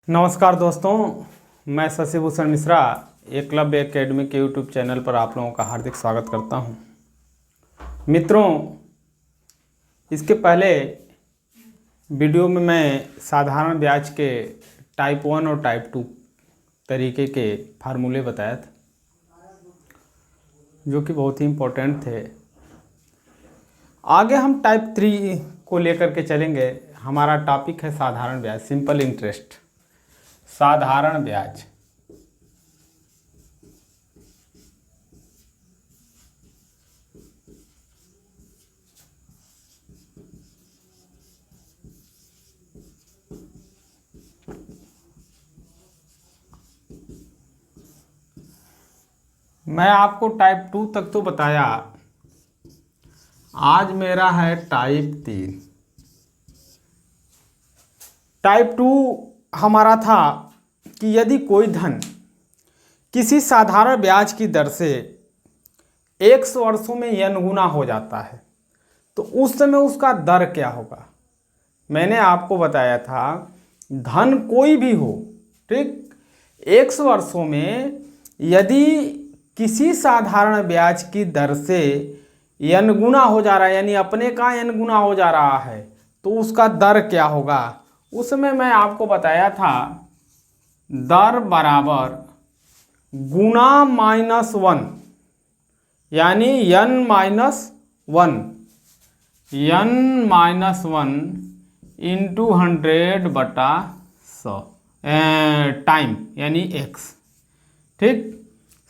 नमस्कार दोस्तों, मैं शशि भूषण मिश्रा एकलव्य एकेडमी के यूट्यूब चैनल पर आप लोगों का हार्दिक स्वागत करता हूं। मित्रों, इसके पहले वीडियो में मैं साधारण ब्याज के टाइप 1 और टाइप 2 तरीके के फार्मूले बताया था, जो कि बहुत ही इम्पोर्टेंट थे। आगे हम टाइप 3 को लेकर के चलेंगे। हमारा टॉपिक है साधारण ब्याज, सिंपल इंटरेस्ट, साधारण ब्याज। मैं आपको टाइप 2 तक तो बताया, आज मेरा है टाइप 3। टाइप 2 हमारा था कि यदि कोई धन किसी साधारण ब्याज की दर से 100 वर्षों में n गुना हो जाता है तो उस समय उसका दर क्या होगा। मैंने आपको बताया था धन कोई भी हो, ठीक, 100 वर्षों में यदि किसी साधारण ब्याज की दर से n गुना हो जा रहा है, यानी अपने का n गुना हो जा रहा है, तो उसका दर क्या होगा। उसमें मैं आपको बताया था दर बराबर गुना -1, यानी n-1 इंटू 100/100 टाइम, यानी x, ठीक।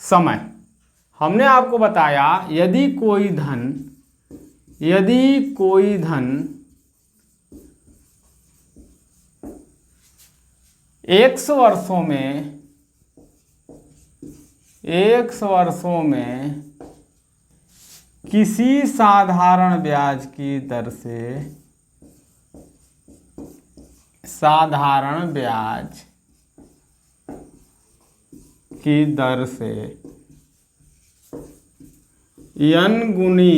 समय हमने आपको बताया यदि कोई धन 100 वर्षों में किसी साधारण ब्याज की दर से n गुनी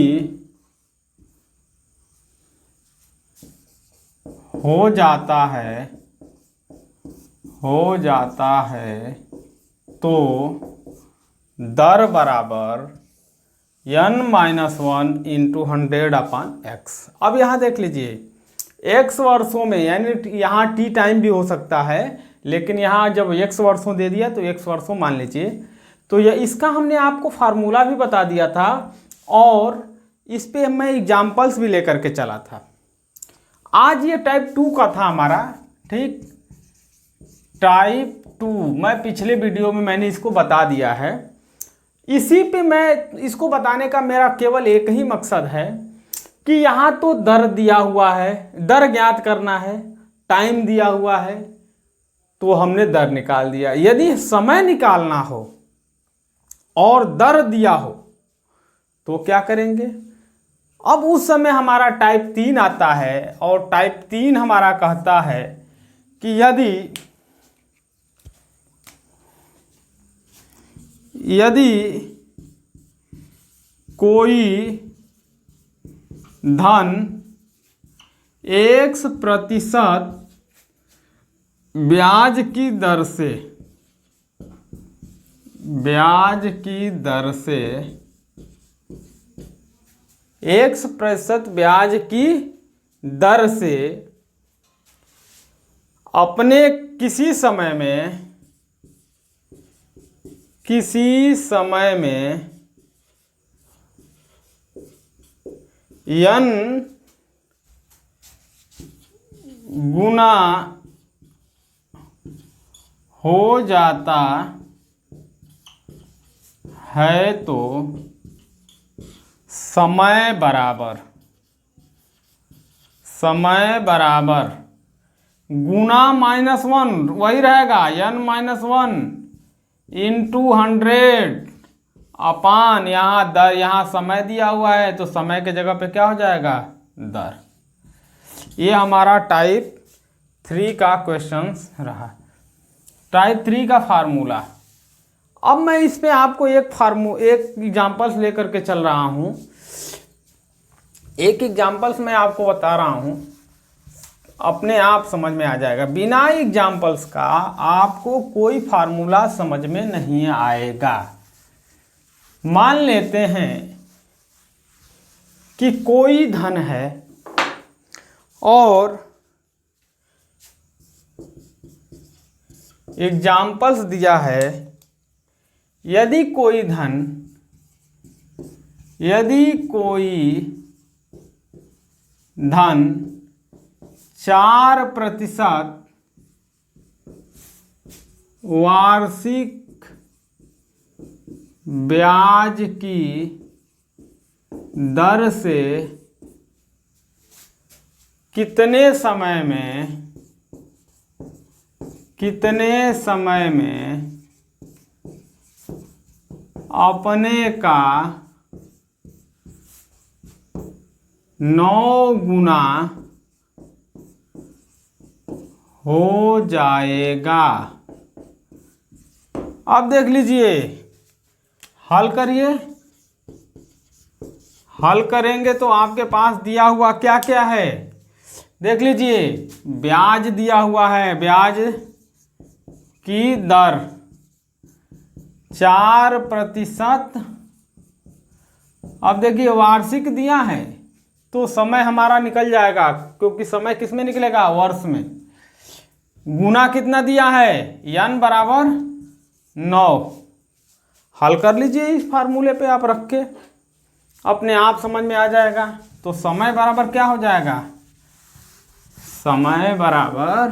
हो जाता है तो दर बराबर n-1 इंटू 100/x। अब यहाँ देख लीजिए, 100 वर्षों में, यानी यहाँ t टाइम भी हो सकता है, लेकिन यहाँ जब 100 वर्षों दे दिया तो 100 वर्षों मान लीजिए। तो यह इसका हमने आपको फार्मूला भी बता दिया था और इस पे मैं एग्जाम्पल्स भी लेकर के चला था। आज ये टाइप 2 का था हमारा, ठीक। टाइप 2 मैं पिछले वीडियो में मैंने इसको बता दिया है। इसी पे मैं इसको बताने का मेरा केवल एक ही मकसद है कि यहाँ तो दर दिया हुआ है, दर ज्ञात करना है, टाइम दिया हुआ है, तो हमने दर निकाल दिया। यदि समय निकालना हो और दर दिया हो तो क्या करेंगे। अब उस समय हमारा टाइप 3 आता है और टाइप 3 हमारा कहता है कि यदि कोई धन 1% ब्याज की दर से 1% ब्याज की दर से अपने किसी समय में n गुना हो जाता है तो समय बराबर गुना -1 वही रहेगा, n-1 इंटू 100/, यहाँ समय दिया हुआ है तो समय के जगह पे क्या हो जाएगा, दर। ये हमारा टाइप 3 का क्वेश्चन रहा, टाइप 3 का फार्मूला। अब मैं इस पे आपको एक एग्जाम्पल्स लेकर के चल रहा हूँ। एक एग्जाम्पल्स मैं आपको बता रहा हूँ। अपने आप समझ में आ जाएगा। बिना एग्जाम्पल्स का आपको कोई फार्मूला समझ में नहीं आएगा। मान लेते हैं कि कोई धन है और एग्जाम्पल्स दिया है, यदि कोई धन 4% वार्षिक ब्याज की दर से कितने समय में अपने का 9 गुना हो जाएगा। अब देख लीजिए, हल करिए। हल करेंगे तो आपके पास दिया हुआ क्या क्या है देख लीजिए। ब्याज दिया हुआ है, ब्याज की दर 4%। अब देखिए वार्षिक दिया है तो समय हमारा निकल जाएगा, क्योंकि समय किस में निकलेगा, वर्ष में। गुना कितना दिया है, n बराबर 9। हल कर लीजिए इस फार्मूले पे आप रख के, अपने आप समझ में आ जाएगा। तो समय बराबर क्या हो जाएगा, समय बराबर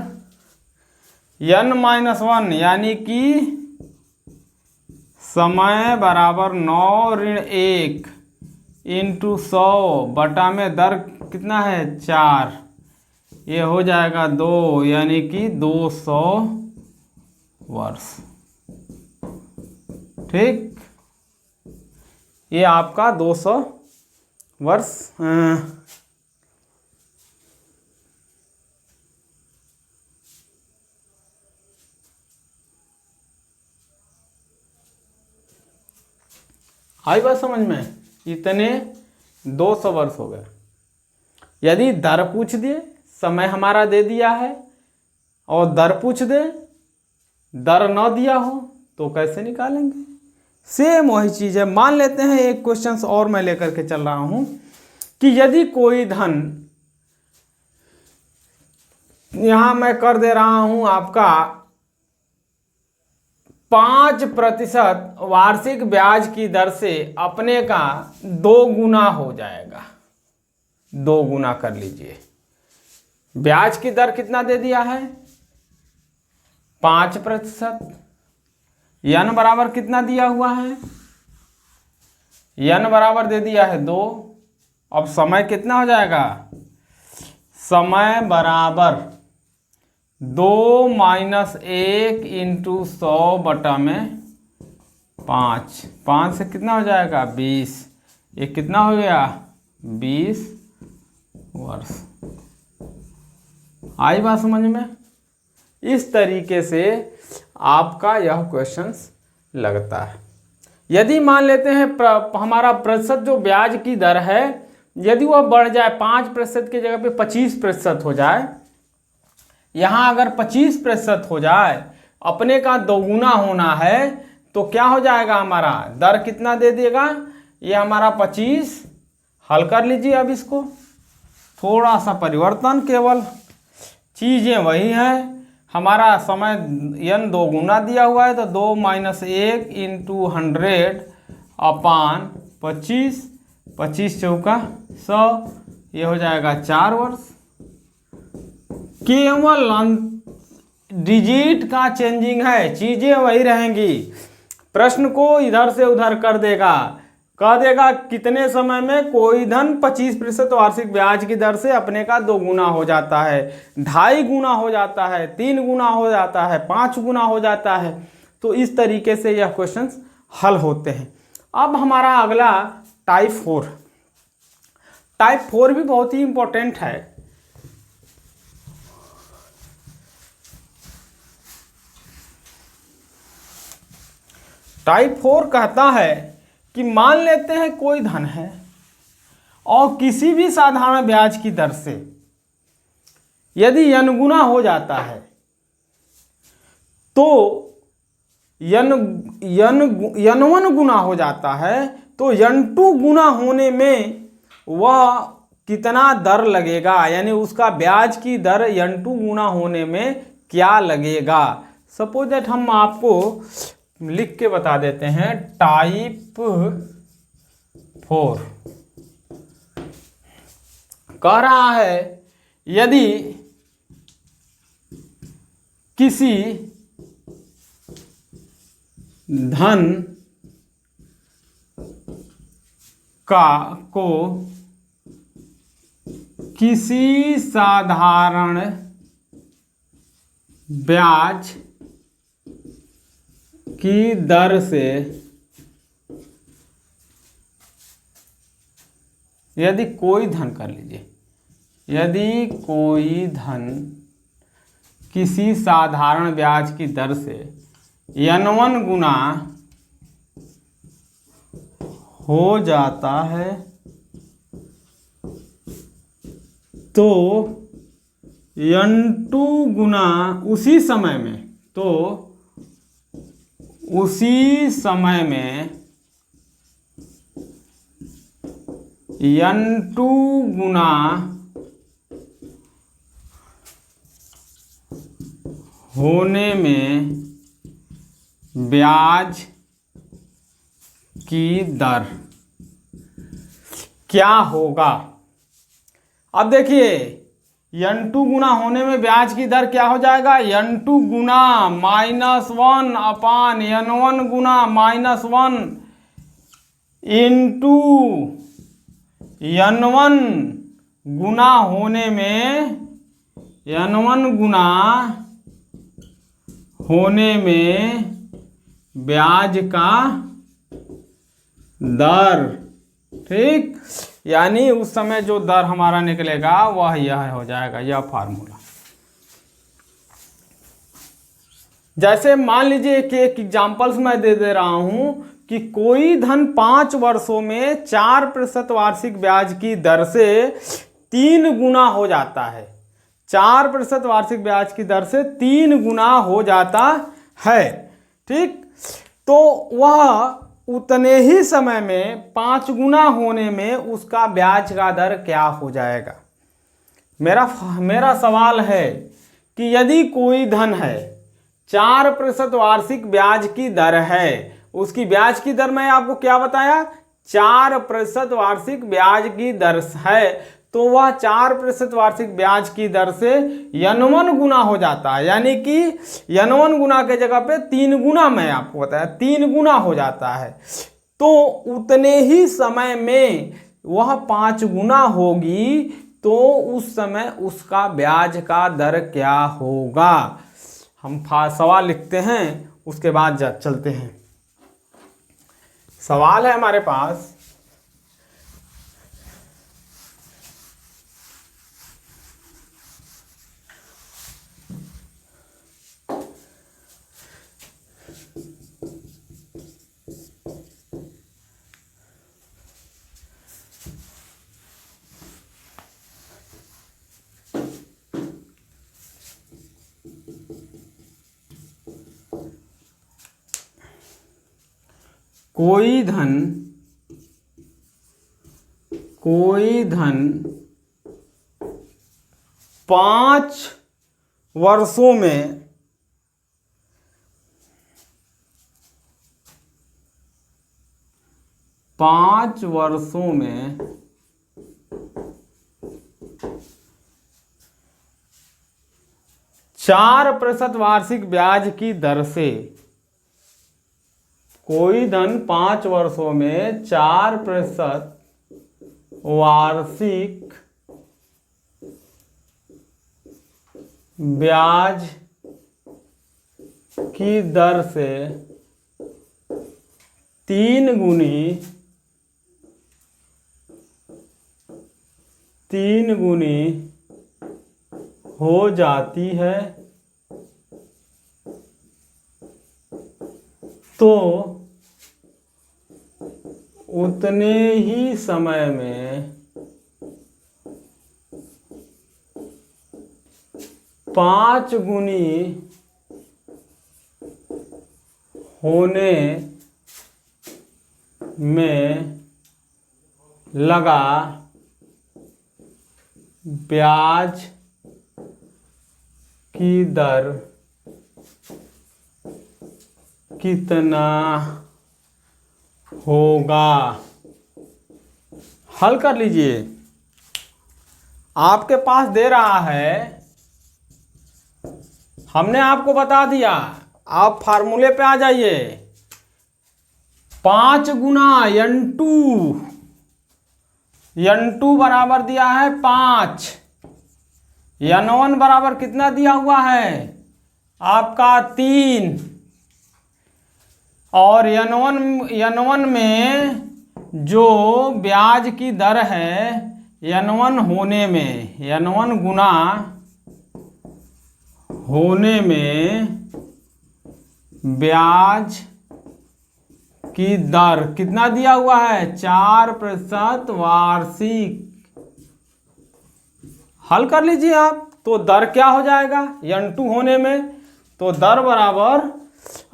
n-1, यानी कि समय बराबर 9 ऋण 1 इंटू 100 बटा में दर कितना है 4, ये हो जाएगा 2, यानी कि 200 वर्ष। ठीक, ये आपका 200 वर्ष। आई बात समझ में, इतने 200 वर्ष हो गए। यदि दर पूछ दे, समय हमारा दे दिया है और दर पूछ दे, दर न दिया हो तो कैसे निकालेंगे। सेम वही चीज है। मान लेते हैं एक क्वेश्चन और मैं लेकर के चल रहा हूं कि यदि कोई धन, यहां मैं कर दे रहा हूं आपका 5% वार्षिक ब्याज की दर से अपने का 2 गुना हो जाएगा। 2 गुना कर लीजिए। ब्याज की दर कितना दे दिया है 5%। n बराबर कितना दिया हुआ है, n बराबर दे दिया है 2। अब समय कितना हो जाएगा, समय बराबर 2 - 1 इंटू 100 बटा में 5। 5 से कितना हो जाएगा 20, ये कितना हो गया 20 वर्ष। आई बात समझ में। इस तरीके से आपका यह क्वेश्चन लगता है। यदि मान लेते हैं हमारा प्रतिशत जो ब्याज की दर है, यदि वह बढ़ जाए 5% की जगह पे 25% हो जाए, यहाँ अगर 25% हो जाए, अपने का 2 गुना होना है, तो क्या हो जाएगा हमारा, दर कितना दे देगा, ये हमारा 25। हल कर लीजिए। अब इसको थोड़ा सा परिवर्तन, केवल चीज़ें वही हैं। हमारा समय n 2 गुना दिया हुआ है, तो 2 - 1 इंटू 100 अपान 25, 25 चौका 100, ये हो जाएगा 4 वर्ष। केवल डिजिट का चेंजिंग है, चीजें वही रहेंगी। प्रश्न को इधर से उधर कर देगा, कह देगा कितने समय में कोई धन 25% वार्षिक ब्याज की दर से अपने का 2 गुना हो जाता है, 2.5 गुना हो जाता है, 3 गुना हो जाता है, 5 गुना हो जाता है। तो इस तरीके से यह क्वेश्चंस हल होते हैं। अब हमारा अगला टाइप 4। टाइप 4 भी बहुत ही इंपॉर्टेंट है। टाइप 4 कहता है कि मान लेते हैं कोई धन है और किसी भी साधारण ब्याज की दर से यदि n गुना हो जाता है तो n1 गुना हो जाता है तो n2 गुना होने में वह कितना दर लगेगा, यानी उसका ब्याज की दर n2 गुना होने में क्या लगेगा। सपोज दैट हम आपको लिख के बता देते हैं। टाइप 4 कह रहा है यदि किसी धन को किसी साधारण ब्याज की दर से यदि कोई धन, कर लीजिए, यदि कोई धन किसी साधारण ब्याज की दर से n1 गुना हो जाता है तो n2 गुना उसी समय में n2 गुना होने में ब्याज की दर क्या होगा। अब देखिए n2 गुना होने में ब्याज की दर क्या हो जाएगा, n2 गुना -1 अपान n1 गुना -1 इंटू n1 गुना होने में n1 गुना होने में ब्याज का दर। ठीक, यानी उस समय जो दर हमारा निकलेगा वह यह हो जाएगा, यह फार्मूला। जैसे मान लीजिए कि एक एग्जांपल्स मैं दे रहा हूं कि कोई धन 5 वर्षों में 4% वार्षिक ब्याज की दर से 3 गुना हो जाता है। 4% वार्षिक ब्याज की दर से 3 गुना हो जाता है। ठीक, तो वह उतने ही समय में 5 गुना होने में उसका ब्याज का दर क्या हो जाएगा। मेरा सवाल है कि यदि कोई धन है 4% वार्षिक ब्याज की दर है, उसकी ब्याज की दर मैं आपको क्या बताया, 4% वार्षिक ब्याज की दर है, तो वह 4% वार्षिक ब्याज की दर से n1 गुना हो जाता है, यानी कि n1 गुना के जगह पे 3 गुना, मैं आपको बताया 3 गुना हो जाता है। तो उतने ही समय में वह 5 गुना होगी, तो उस समय उसका ब्याज का दर क्या होगा। हम सवाल लिखते हैं, उसके बाद चलते हैं। सवाल है हमारे पास, कोई धन 5 वर्षों में 4% वार्षिक ब्याज की दर से, कोई धन 5 वर्षों में 4% वार्षिक ब्याज की दर से 3 गुनी हो जाती है, तो उतने ही समय में 5 गुनी होने में लगा ब्याज की दर कितना होगा? हल कर लीजिए। आपके पास दे रहा है, हमने आपको बता दिया, आप फार्मूले पे आ जाइए। 5 गुना n2 बराबर दिया है 5, n1 बराबर कितना दिया हुआ है आपका 3, और n1 में जो ब्याज की दर है n1 होने में, n1 गुना होने में ब्याज की दर कितना दिया हुआ है 4% वार्षिक। हल कर लीजिए आप, तो दर क्या हो जाएगा n2 होने में, तो दर बराबर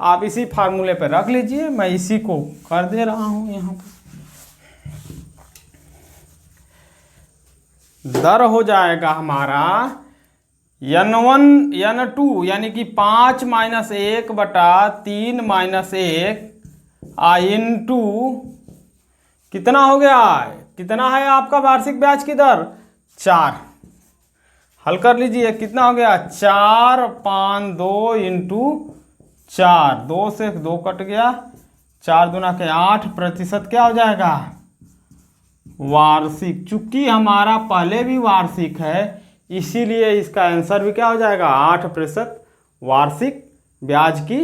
आप इसी फार्मूले पे रख लीजिए, मैं इसी को कर दे रहा हूं यहां पर। दर हो जाएगा हमारा n2 यानी कि 5 - 1 बटा 3 - 1 इंटू कितना हो गया, कितना है आपका वार्षिक ब्याज की दर 4। हल कर लीजिए, कितना हो गया 4 5 2 इंटू 4, 2 से 2 कट गया, 4 दूना के 8% क्या हो जाएगा वार्षिक। चूंकि हमारा पहले भी वार्षिक है इसीलिए इसका आंसर भी क्या हो जाएगा 8% वार्षिक ब्याज की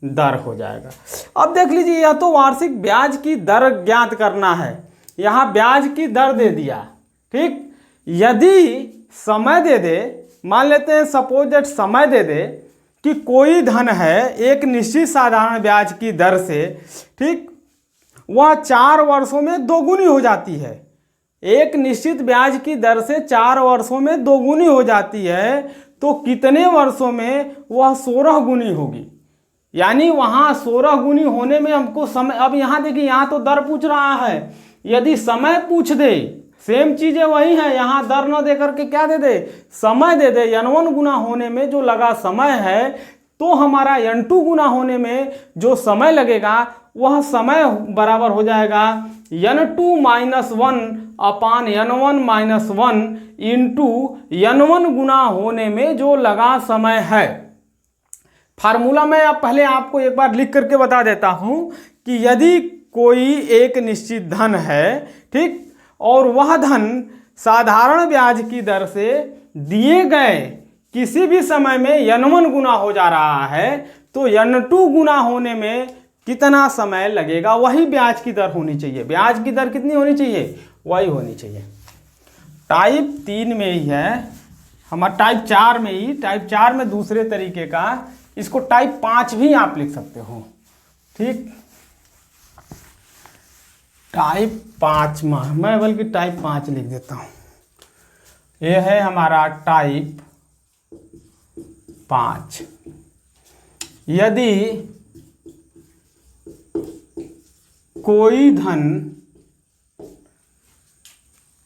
दर हो जाएगा। अब देख लीजिए, यह तो वार्षिक ब्याज की दर ज्ञात करना है, यहाँ ब्याज की दर दे दिया, ठीक। यदि समय दे दे, मान लेते हैं सपोज दैट समय दे दे कि कोई धन है एक निश्चित साधारण ब्याज की दर से, ठीक, वह 4 वर्षों में दोगुनी हो जाती है। एक निश्चित ब्याज की दर से 4 वर्षों में दोगुनी हो जाती है, तो कितने वर्षों में वह 16 गुनी होगी। यानी वहां 16 गुनी होने में हमको समय, अब यहां देखिए, यहां तो दर पूछ रहा है, यदि समय पूछ दे, सेम चीजें वही है, यहां दर न दे करके क्या दे दे समय दे दे, n1 गुना होने में जो लगा समय है, तो हमारा n2 गुना होने में जो समय लगेगा वह समय बराबर हो जाएगा n2 - 1 अपान n1 - 1 इंटू n1 गुना होने में जो लगा समय है। फार्मूला मैं अब पहले आपको एक बार लिख करके बता देता हूं कि यदि कोई एक निश्चित धन है, ठीक, और वह धन साधारण ब्याज की दर से दिए गए किसी भी समय में n1 गुना हो जा रहा है, तो n2 गुना होने में कितना समय लगेगा, वही ब्याज की दर होनी चाहिए। ब्याज की दर कितनी होनी चाहिए, वही होनी चाहिए। टाइप 3 में ही है हमारा, टाइप 4 में ही, टाइप 4 में दूसरे तरीके का, इसको टाइप 5 भी आप लिख सकते हो, ठीक। टाइप 5 में मैं बल्कि टाइप 5 लिख देता हूं। यह है हमारा टाइप 5। यदि कोई धन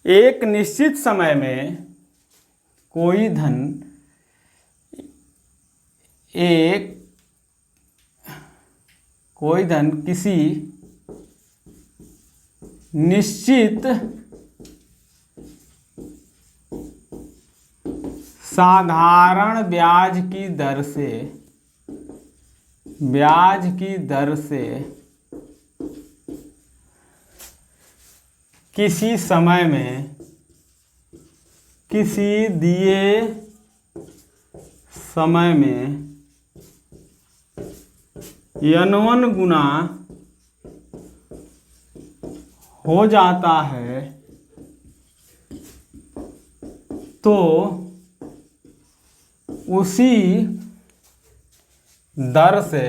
एक निश्चित समय में, कोई धन किसी निश्चित साधारण ब्याज की दर से किसी समय में, किसी दिए समय में n1 गुना हो जाता है, तो उसी दर से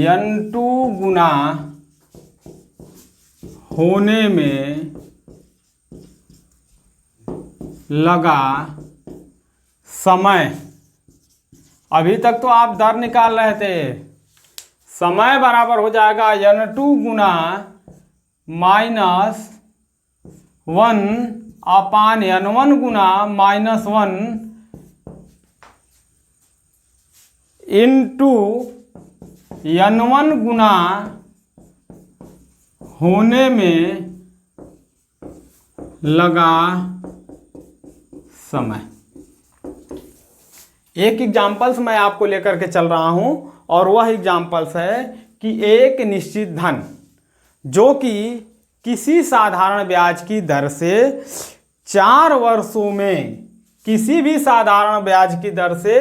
n2 गुना होने में लगा समय, अभी तक तो आप दर निकाल रहे थे, समय बराबर हो जाएगा n2 गुना -1 अपान n1 गुना -1 इंटू n1 गुना होने में लगा समय। एक एग्जाम्पल्स मैं आपको लेकर के चल रहा हूं और वह एग्जाम्पल्स है कि एक निश्चित धन जो कि किसी साधारण ब्याज की दर से 4 वर्षों में, किसी भी साधारण ब्याज की दर से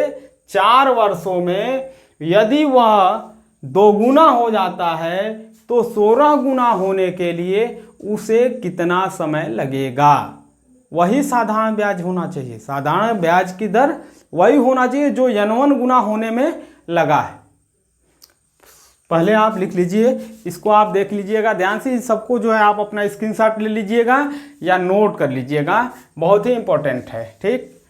4 वर्षों में यदि वह 2 गुना हो जाता है तो 16 गुना होने के लिए उसे कितना समय लगेगा। वही साधारण ब्याज होना चाहिए, साधारण ब्याज की दर वही होना चाहिए जो n1 गुना होने में लगा है। पहले आप लिख लीजिए, इसको आप देख लीजिएगा ध्यान से, इन सबको जो है आप अपना स्क्रीनशॉट ले लीजिएगा या नोट कर लीजिएगा, बहुत ही इंपॉर्टेंट है। ठीक,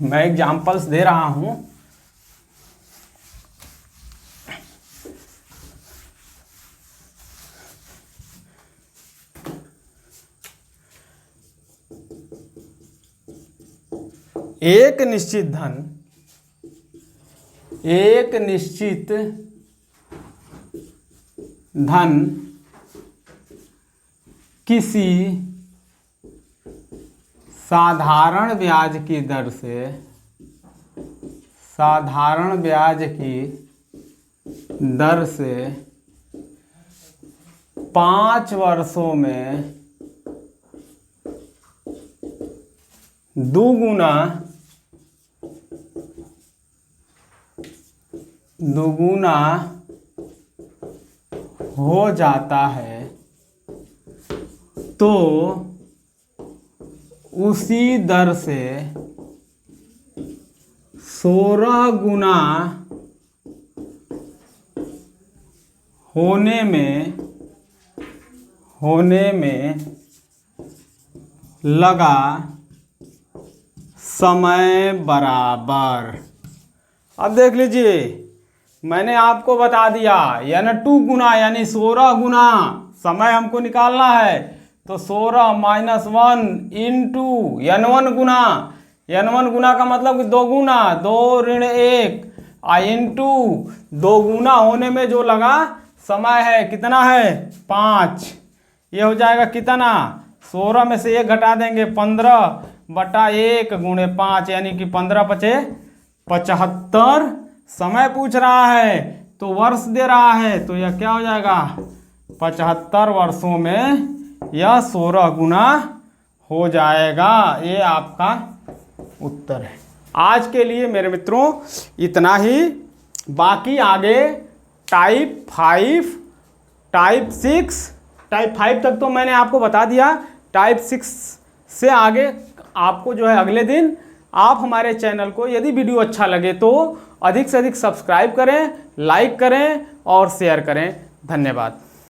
मैं एग्जाम्पल्स दे रहा हूं। एक निश्चित धन किसी साधारण ब्याज की दर से, साधारण ब्याज की दर से 5 वर्षों में 2 गुना हो जाता है तो उसी दर से 16 गुना होने में लगा समय बराबर। अब देख लीजिए, मैंने आपको बता दिया n2 गुना यानी 16 गुना समय हमको निकालना है, तो 16 - 1 इंटू n1 गुना, n1 गुना का मतलब 2 गुना, 2 ऋण 1 इंटू 2 गुना होने में जो लगा समय है कितना है 5। ये हो जाएगा कितना, 16 में से 1 घटा देंगे 15/1 गुणे 5 यानी कि 15×5 = 75। समय पूछ रहा है तो वर्ष दे रहा है, तो यह क्या हो जाएगा 75 वर्षों में यह 16 गुना हो जाएगा। ये आपका उत्तर है। आज के लिए मेरे मित्रों इतना ही, बाकी आगे टाइप 5, टाइप 6, टाइप 5 तक तो मैंने आपको बता दिया। टाइप 6 से आगे आपको जो है अगले दिन, आप हमारे चैनल को यदि वीडियो अच्छा लगे तो अधिक से अधिक सब्सक्राइब करें, लाइक करें और शेयर करें। धन्यवाद।